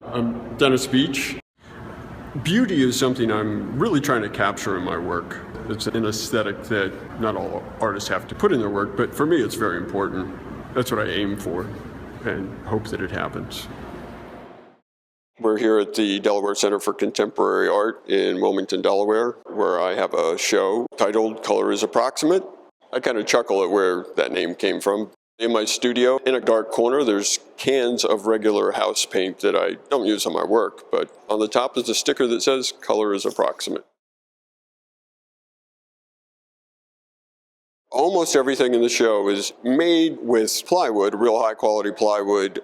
I'm Dennis Beach. Beauty is something I'm really trying to capture in my work. It's an aesthetic that not all artists have to put in their work, but for me it's very important. That's what I aim for and hope that it happens. We're here at the Delaware Center for Contemporary Art in Wilmington, Delaware, where I have a show titled Color is Approximate. I kind of chuckle at where that name came from. In my studio, in a dark corner, there's cans of regular house paint that I don't use on my work, but on the top is a sticker that says color is approximate. Almost everything in the show is made with plywood, real high quality plywood.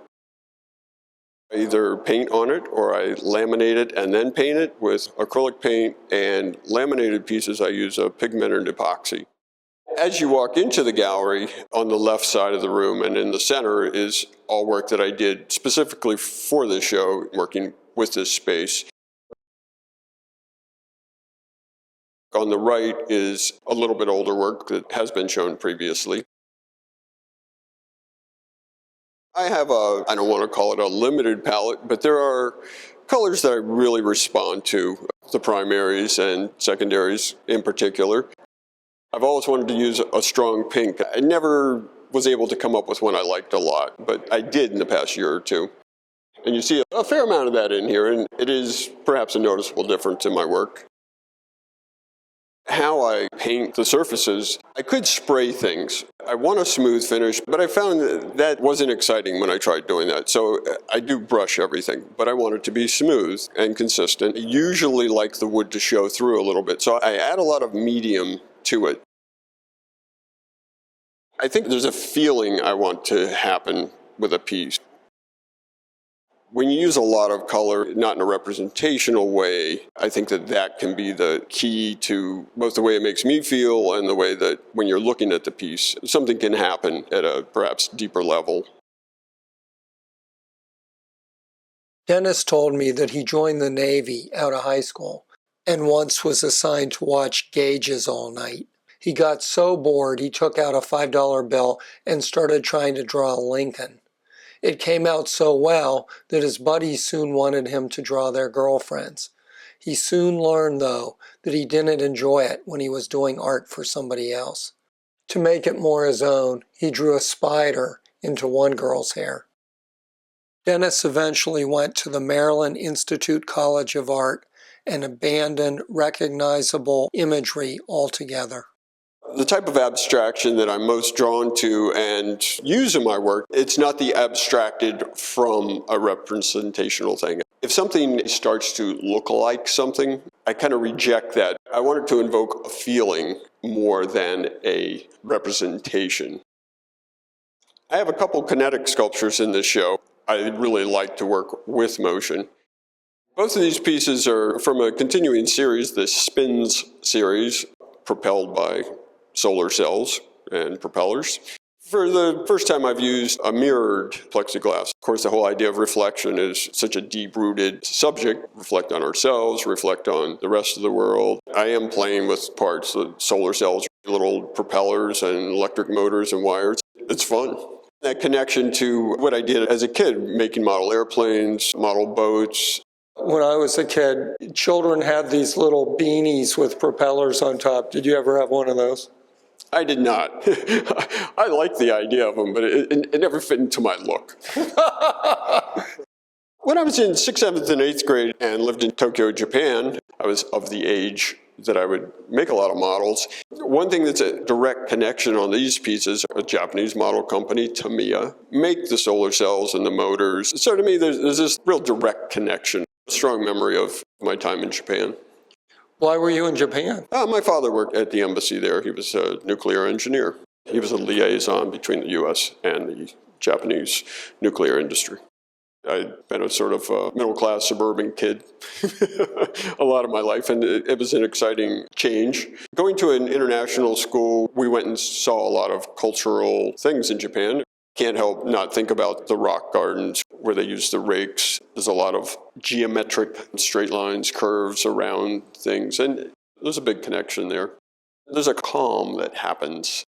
I either paint on it or I laminate it and then paint it with acrylic paint, and laminated pieces I use a pigmented epoxy. As you walk into the gallery, on the left side of the room and in the center is all work that I did specifically for this show, working with this space. On the right is a little bit older work that has been shown previously. I have I don't want to call it a limited palette, but there are colors that I really respond to, the primaries and secondaries in particular. I've always wanted to use a strong pink. I never was able to come up with one I liked a lot, but I did in the past year or two. And you see a fair amount of that in here, and it is perhaps a noticeable difference in my work. How I paint the surfaces, I could spray things. I want a smooth finish, but I found that wasn't exciting when I tried doing that. So I do brush everything, but I want it to be smooth and consistent. I usually like the wood to show through a little bit, so I add a lot of medium to it. I think there's a feeling I want to happen with a piece. When you use a lot of color, not in a representational way, I think that can be the key to both the way it makes me feel and the way that when you're looking at the piece, something can happen at a perhaps deeper level. Dennis told me that he joined the Navy out of high school and once was assigned to watch gauges all night. He got so bored he took out a $5 bill and started trying to draw a Lincoln. It came out so well that his buddies soon wanted him to draw their girlfriends. He soon learned, though, that he didn't enjoy it when he was doing art for somebody else. To make it more his own, he drew a spider into one girl's hair. Dennis eventually went to the Maryland Institute College of Art and abandoned recognizable imagery altogether. The type of abstraction that I'm most drawn to and use in my work, it's not the abstracted from a representational thing. If something starts to look like something, I kind of reject that. I want it to invoke a feeling more than a representation. I have a couple kinetic sculptures in this show. I really like to work with motion. Both of these pieces are from a continuing series, the Spins series, propelled by solar cells and propellers. For the first time I've used a mirrored plexiglass. Of course, the whole idea of reflection is such a deep-rooted subject. Reflect on ourselves, reflect on the rest of the world. I am playing with parts, the solar cells, little propellers and electric motors and wires. It's fun. That connection to what I did as a kid, making model airplanes, model boats. When I was a kid, children had these little beanies with propellers on top. Did you ever have one of those? I did not. I liked the idea of them, but it never fit into my look. When I was in 6th, 7th, and 8th grade and lived in Tokyo, Japan, I was of the age that I would make a lot of models. One thing that's a direct connection on these pieces, a Japanese model company, Tamiya, make the solar cells and the motors. So to me, there's this real direct connection, strong memory of my time in Japan. Why were you in Japan? My father worked at the embassy there. He was a nuclear engineer. He was a liaison between the U.S. and the Japanese nuclear industry. I'd been a sort of middle-class suburban kid a lot of my life, and it was an exciting change. Going to an international school, we went and saw a lot of cultural things in Japan. Can't help not think about the rock gardens where they use the rakes. There's a lot of geometric straight lines, curves around things, and there's a big connection there. There's a calm that happens.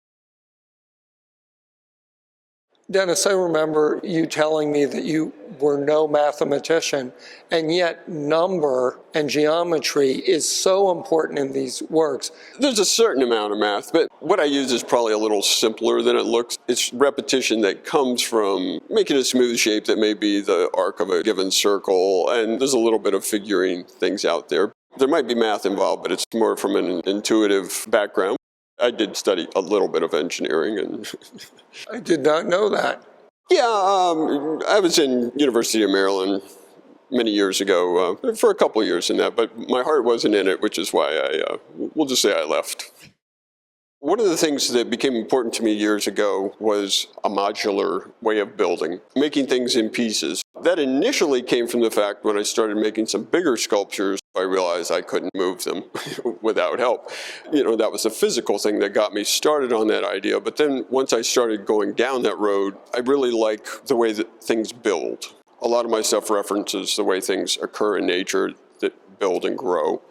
Dennis, I remember you telling me that you were no mathematician, and yet number and geometry is so important in these works. There's a certain amount of math, but what I use is probably a little simpler than it looks. It's repetition that comes from making a smooth shape that may be the arc of a given circle, and there's a little bit of figuring things out there. There might be math involved, but it's more from an intuitive background. I did study a little bit of engineering, and I did not know that. yeah, I was in University of Maryland many years ago, for a couple of years in that, but my heart wasn't in it, which is why we'll just say I left. One of the things that became important to me years ago was a modular way of building, making things in pieces. That initially came from the fact when I started making some bigger sculptures, I realized I couldn't move them without help. That was a physical thing that got me started on that idea. But then once I started going down that road, I really like the way that things build. A lot of my stuff references the way things occur in nature that build and grow.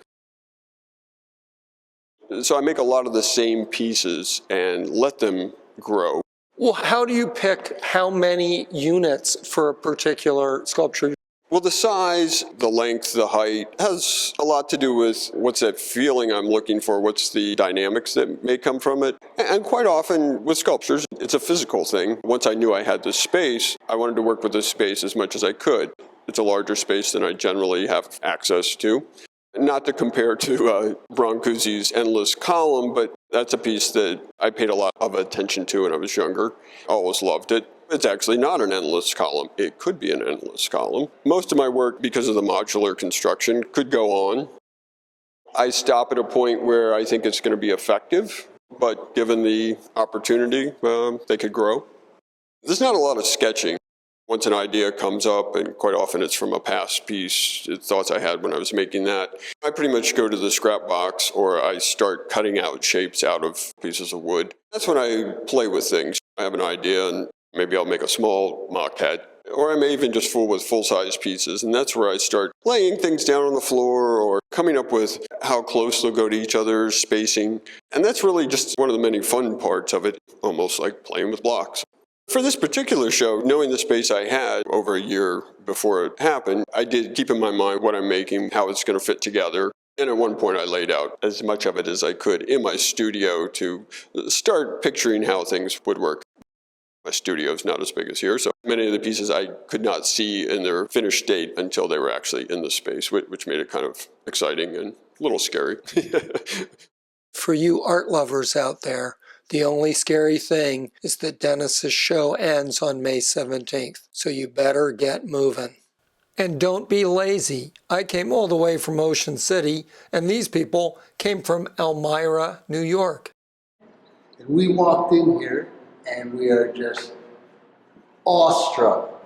So I make a lot of the same pieces and let them grow. Well, how do you pick how many units for a particular sculpture? Well, the size, the length, the height has a lot to do with what's that feeling I'm looking for, what's the dynamics that may come from it. And quite often with sculptures, it's a physical thing. Once I knew I had the space, I wanted to work with the space as much as I could. It's a larger space than I generally have access to. Not to compare to Brancusi's Endless Column, but that's a piece that I paid a lot of attention to when I was younger. I always loved it. It's actually not an endless column. It could be an endless column. Most of my work, because of the modular construction, could go on. I stop at a point where I think it's going to be effective, but given the opportunity, they could grow. There's not a lot of sketching. Once an idea comes up, and quite often it's from a past piece, thoughts I had when I was making that, I pretty much go to the scrap box or I start cutting out shapes out of pieces of wood. That's when I play with things. I have an idea and maybe I'll make a small maquette, or I may even just fool with full-size pieces, and that's where I start laying things down on the floor or coming up with how close they'll go to each other, spacing, and that's really just one of the many fun parts of it, almost like playing with blocks. For this particular show, knowing the space I had over a year before it happened, I did keep in my mind what I'm making, how it's going to fit together. And at one point I laid out as much of it as I could in my studio to start picturing how things would work. My studio is not as big as here, so many of the pieces I could not see in their finished state until they were actually in the space, which made it kind of exciting and a little scary. For you art lovers out there, the only scary thing is that Dennis's show ends on May 17th, so you better get moving. And don't be lazy. I came all the way from Ocean City, and these people came from Elmira, New York. We walked in here, and we are just awestruck